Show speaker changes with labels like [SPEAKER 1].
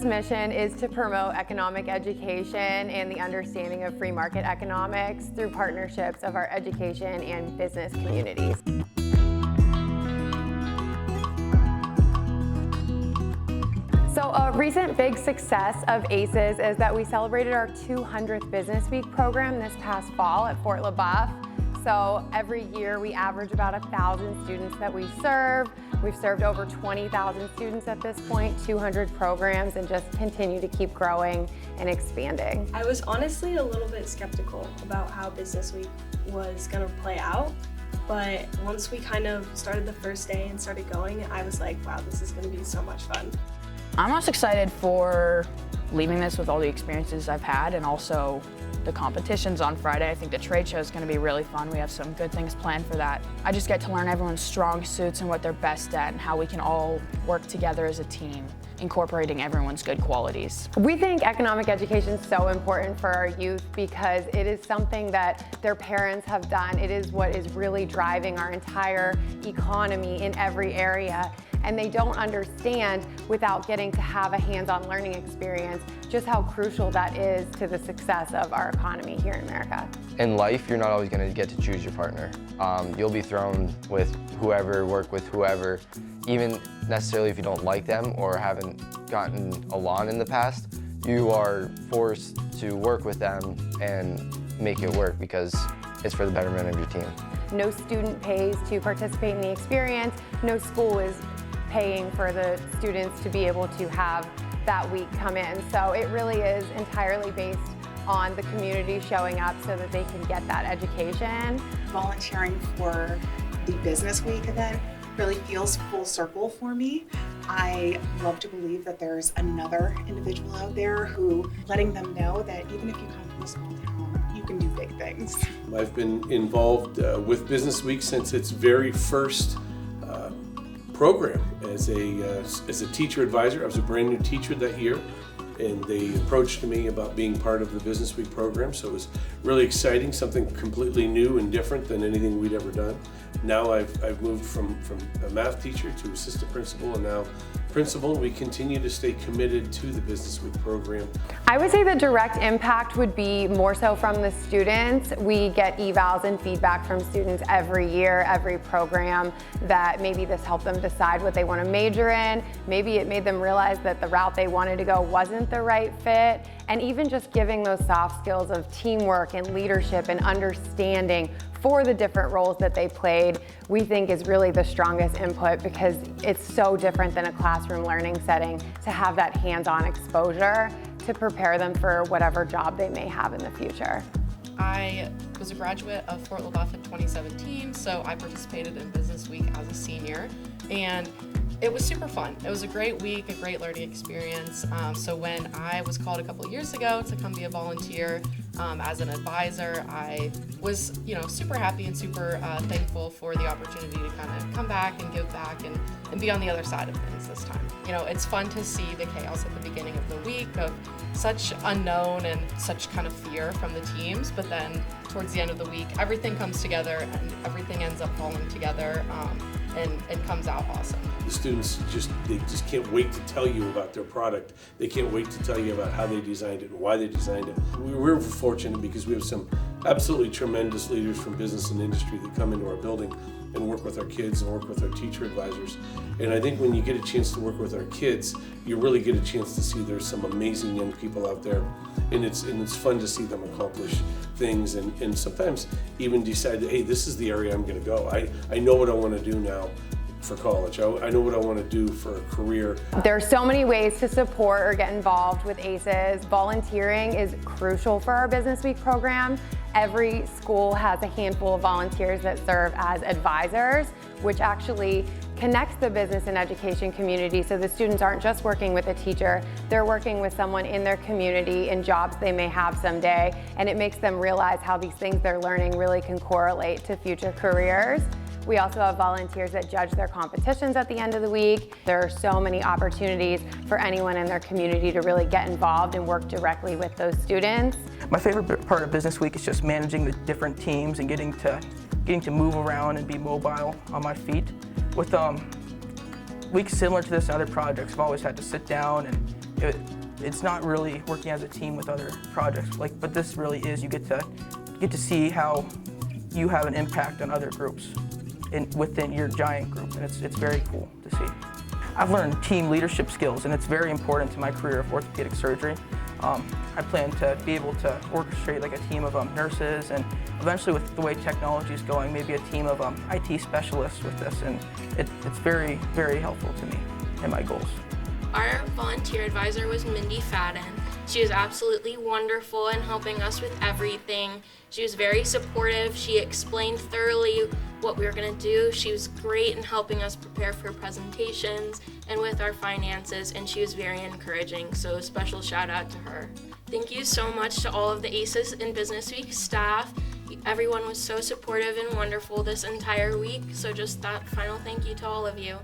[SPEAKER 1] ACES' mission is to promote economic education and the understanding of free market economics through partnerships of our education and business communities. So a recent big success of ACES is that we celebrated our 200th Business Week program this past fall at Fort LeBoeuf. So every year we average about 1,000 students that we serve. We've served over 20,000 students at this point, 200 programs, and just continue to keep growing and expanding.
[SPEAKER 2] I was honestly a little bit skeptical about how Business Week was going to play out, but once we kind of started the first day and started going, I was like, wow, this is going to be so much fun.
[SPEAKER 3] I'm most excited for leaving this with all the experiences I've had, and also the competitions on Friday. I think the trade show is going to be really fun. We have some good things planned for that. I just get to learn everyone's strong suits and what they're best at and how we can all work together as a team, incorporating everyone's good qualities.
[SPEAKER 1] We think economic education is so important for our youth because it is something that their parents have done. It is what is really driving our entire economy in every area. And they don't understand, without getting to have a hands-on learning experience, just how crucial that is to the success of our economy here in America.
[SPEAKER 4] In life, you're not always going to get to choose your partner. You'll be thrown with whoever, work with whoever, even necessarily if you don't like them or haven't gotten along in the past, you are forced to work with them and make it work because it's for the betterment of your team.
[SPEAKER 1] No student pays to participate in the experience. No school is paying for the students to be able to have that week come in. So it really is entirely based on the community showing up so that they can get that education.
[SPEAKER 5] Volunteering for the Business Week event really feels full circle for me. I love to believe that there's another individual out there who letting them know that even if you come from a small town, you can do big things.
[SPEAKER 6] I've been involved with Business Week since its very first program as a teacher advisor. I was a brand new teacher that year, and they approached me about being part of the Business Week program, so it was really exciting, something completely new and different than anything we'd ever done. Now I've moved from a math teacher to assistant principal and now principal. We continue to stay committed to the Business Week program.
[SPEAKER 1] I would say the direct impact would be more so from the students. We get evals and feedback from students every year, every program, that maybe this helped them decide what they want to major in. Maybe it made them realize that the route they wanted to go wasn't the right fit. And even just giving those soft skills of teamwork and leadership and understanding for the different roles that they played, we think is really the strongest input because it's so different than a classroom learning setting to have that hands-on exposure to prepare them for whatever job they may have in the future.
[SPEAKER 7] I was a graduate of Fort LeBoeuf in 2017, so I participated in Business Week as a senior, and it was super fun. It was a great week, a great learning experience. So when I was called a couple years ago to come be a volunteer as an advisor, I was, super happy and super thankful for the opportunity to kind of come back and give back and be on the other side of things this time. It's fun to see the chaos at the beginning of the week of such unknown and such kind of fear from the teams, but then towards the end of the week, everything comes together and everything ends up falling together. And it comes out awesome.
[SPEAKER 6] The students they just can't wait to tell you about their product. They can't wait to tell you about how they designed it and why they designed it. We're fortunate because we have some absolutely tremendous leaders from business and industry that come into our building and work with our kids and work with our teacher advisors. And I think when you get a chance to work with our kids, you really get a chance to see there's some amazing young people out there. And it's fun to see them accomplish things and sometimes even decide that, hey, this is the area I'm gonna go. I know what I wanna do now for college. I know what I want to do for a career.
[SPEAKER 1] There are so many ways to support or get involved with ACES. Volunteering is crucial for our Business Week program. Every school has a handful of volunteers that serve as advisors, which actually connects the business and education community so the students aren't just working with a teacher, they're working with someone in their community in jobs they may have someday, and it makes them realize how these things they're learning really can correlate to future careers. We also have volunteers that judge their competitions at the end of the week. There are so many opportunities for anyone in their community to really get involved and work directly with those students.
[SPEAKER 8] My favorite part of Business Week is just managing the different teams and getting to move around and be mobile on my feet. With weeks similar to this and other projects, I've always had to sit down and it's not really working as a team with other projects, but this really is. You get to see how you have an impact on other groups within your giant group, and it's very cool to see. I've learned team leadership skills, and it's very important to my career of orthopedic surgery. I plan to be able to orchestrate like a team of nurses, and eventually with the way technology is going, maybe a team of IT specialists with this, and it's very, very helpful to me and my goals.
[SPEAKER 9] Our volunteer advisor was Mindy Fadden. She was absolutely wonderful in helping us with everything. She was very supportive. She explained thoroughly what we were going to do. She was great in helping us prepare for presentations and with our finances, and she was very encouraging, so a special shout out to her. Thank you so much to all of the ACES and Business Week staff. Everyone was so supportive and wonderful this entire week, so just that final thank you to all of you.